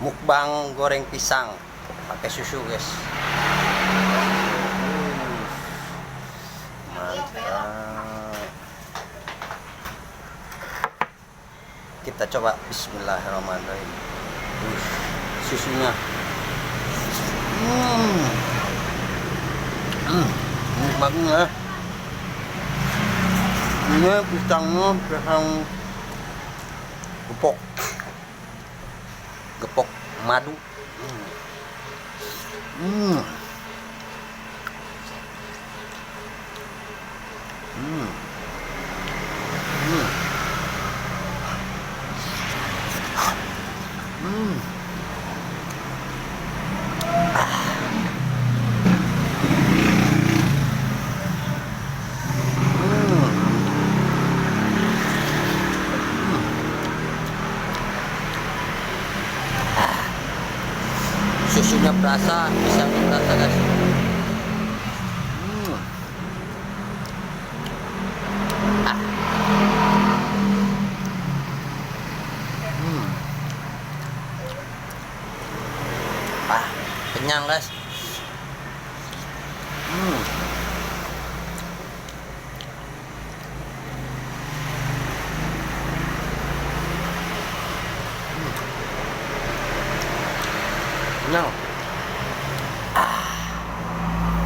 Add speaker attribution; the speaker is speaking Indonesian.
Speaker 1: Mukbang goreng pisang pakai susu, guys. Mantap. Kita coba bismillahirrahmanirrahim. Susunya. Mukbangnya. Ini pisangnya pisang gepok madu. Susunya berasa, pisangnya berasa, guys. Kenyang, guys. Kenyang.